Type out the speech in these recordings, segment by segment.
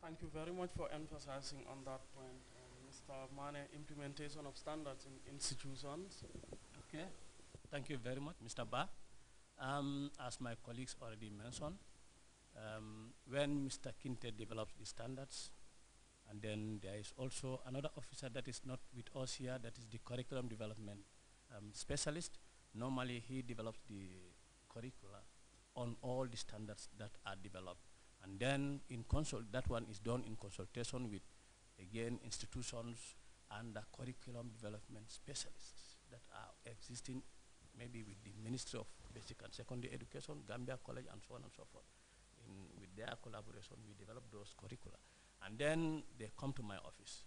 Thank you very much for emphasizing on that point, Mr. Mane, implementation of standards in institutions. Okay, thank you very much, Mr. Ba. As my colleagues already mentioned, when Mr. Kinte develops the standards, and then there is also another officer that is not with us here, that is the curriculum development specialist. Normally, he develops the curricula on all the standards that are developed. And then that one is done in consultation with, again, institutions and the curriculum development specialists that are existing maybe with the Ministry of Basic and Secondary Education, Gambia College, and so on and so forth. With their collaboration, we develop those curricula. And then they come to my office.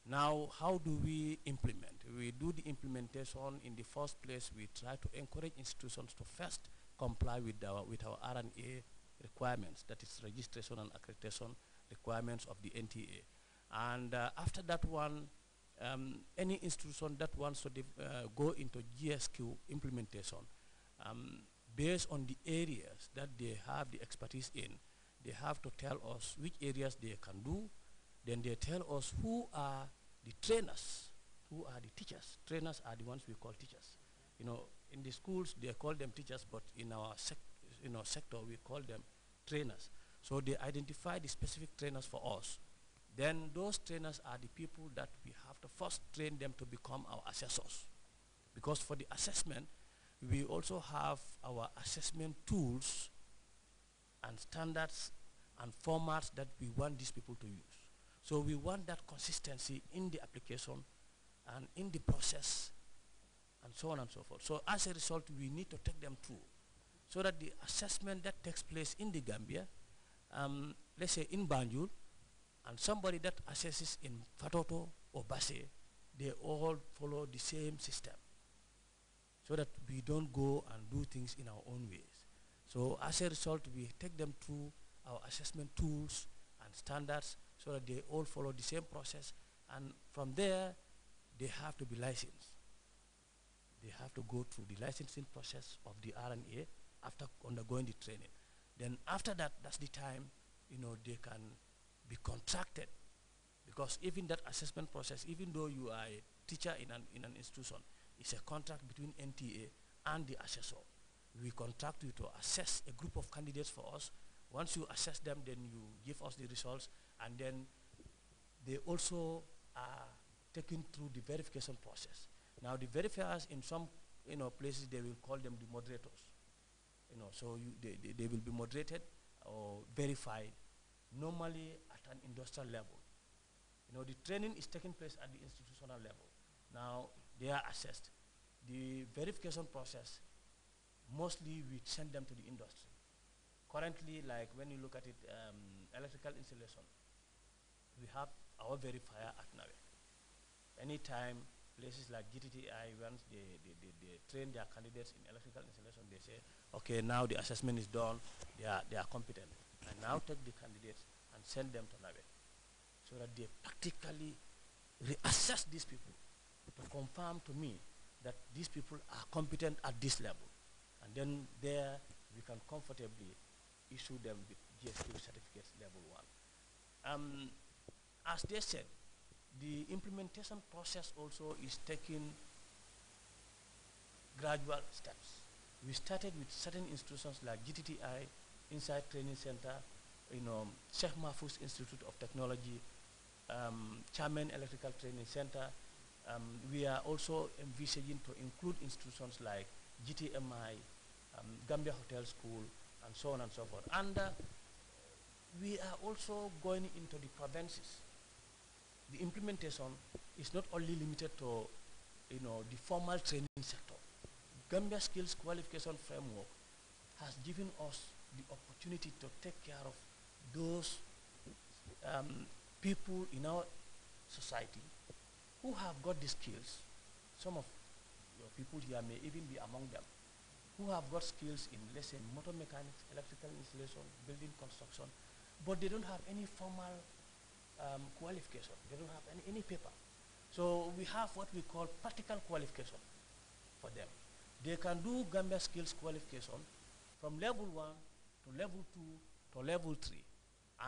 Now, how do we implement? We do the implementation. In the first place, we try to encourage institutions to first comply with our R&A requirements, that is registration and accreditation requirements of the NTA. And after that one, any institution that wants to go into GSQ implementation, based on the areas that they have the expertise in, they have to tell us which areas they can do. Then they tell us who are the trainers, who are the teachers. Trainers are the ones we call teachers. You know, in the schools they call them teachers, but in our sector we call them trainers. So they identify the specific trainers for us. Then those trainers are the people that we have to first train them to become our assessors. Because for the assessment, we also have our assessment tools and standards and formats that we want these people to use. So we want that consistency in the application and in the process and so on and so forth. So as a result, we need to take them through so that the assessment that takes place in the Gambia, let's say in Banjul, and somebody that assesses in Fatoto or Basse, they all follow the same system so that we don't go and do things in our own ways. So as a result, we take them through our assessment tools and standards so that they all follow the same process, and from there, they have to be licensed. They have to go through the licensing process of the R&A after undergoing the training. Then after that, that's the time, they can be contracted, because even that assessment process, even though you are a teacher in an institution, it's a contract between NTA and the assessor. We contract you to assess a group of candidates for us. Once you assess them, then you give us the results, and then they also are taken through the verification process. Now, the verifiers in some places, they will call them the moderators. So they will be moderated or verified, normally at an industrial level. The training is taking place at the institutional level. Now, they are assessed. The verification process, mostly we send them to the industry. Currently, like when you look at it, electrical installation, we have our verifier at Nawe. Anytime places like GTTI, once they train their candidates in electrical installation, they say, okay, now the assessment is done, they are competent. And now take the candidates and send them to Nawe, so that they practically reassess these people to confirm to me that these people are competent at this level. And then there we can comfortably issue them with GSQ certificates level 1. As they said, the implementation process also is taking gradual steps. We started with certain institutions like GTTI, Inside Training Center, Sheikh Mahfouz Institute of Technology, Chairman Electrical Training Center. We are also envisaging to include institutions like GTMI, Gambia Hotel School, and so on and so forth. And we are also going into the provinces. The implementation is not only limited to the formal training sector. Gambia Skills Qualification Framework has given us the opportunity to take care of those people in our society who have got the skills. Some of your people here may even be among them, who have got skills in, let's say, motor mechanics, electrical installation, building construction, but they don't have any formal qualification. They don't have any paper. So we have what we call practical qualification for them. They can do Gambia Skills Qualification from level 1 to level 2 to level 3.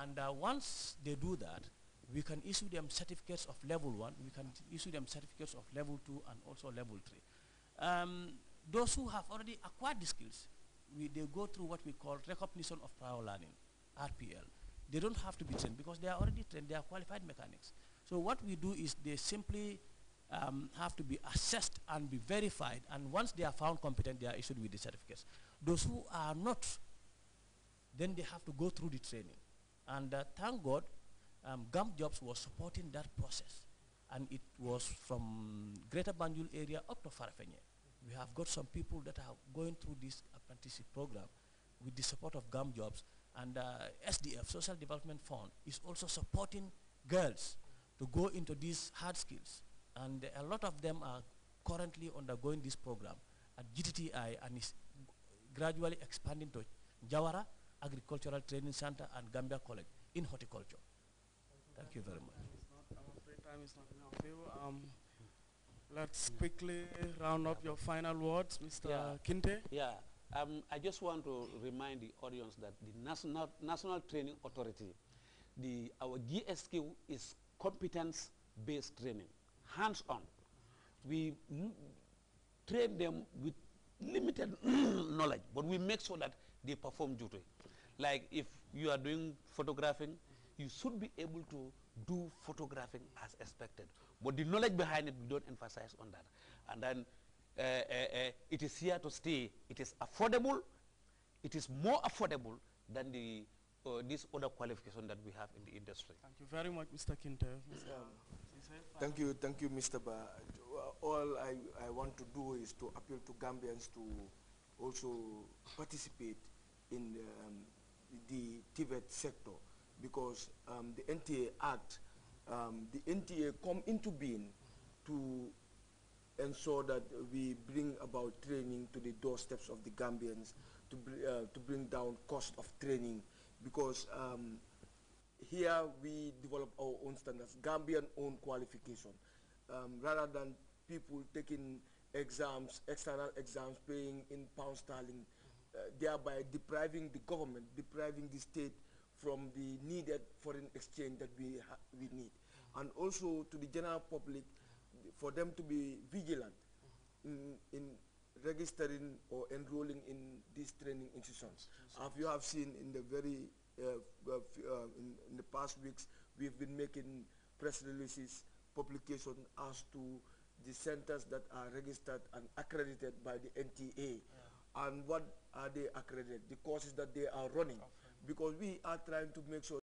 And once they do that, we can issue them certificates of level 1, we can issue them certificates of level 2 and also level 3. Those who have already acquired the skills, they go through what we call recognition of prior learning, RPL. They don't have to be trained because they are already trained, they are qualified mechanics. So what we do is they simply have to be assessed and be verified, and once they are found competent, they are issued with the certificates. Those who are not, then they have to go through the training. And thank God, GAMP Jobs was supporting that process. And it was from Greater Banjul area up to Farafenye. We have got some people that are going through this apprenticeship program with the support of GAMP Jobs. And SDF, Social Development Fund, is also supporting girls to go into these hard skills. And a lot of them are currently undergoing this program at GTTI and is gradually expanding to Jawara Agricultural Training Center and Gambia College in horticulture. Thank you very much. I'm afraid time is not in our favor. Let's quickly round up your final words, Mr. Kinte. Yeah. I just want to remind the audience that the National Training Authority, our GSQ is competence-based training, hands-on. We train them with limited knowledge, but we make sure that they perform duty. Like if you are doing photographing, you should be able to do photographing as expected. But the knowledge behind it, we don't emphasize on that. And then it is here to stay. It is affordable. It is more affordable than this other qualification that we have in the industry. Thank you very much, Mr. Kinte. Thank you, Mr. Ba. All I want to do is to appeal to Gambians to also participate in the TVET sector, because the NTA Act, the NTA come into being to ensure that we bring about training to the doorsteps of the Gambians, to bring down cost of training, because here we develop our own standards, Gambian own qualification, rather than people taking exams, external exams, paying in pound sterling, thereby depriving the government, depriving the state from the needed foreign exchange that we need. And also to the general public, for them to be vigilant in registering or enrolling in these training institutions. As you have seen in the very in the past weeks, we've been making press releases, publication as to the centers that are registered and accredited by the NTA. And what are they accredited? The courses that they are running. Because we are trying to make sure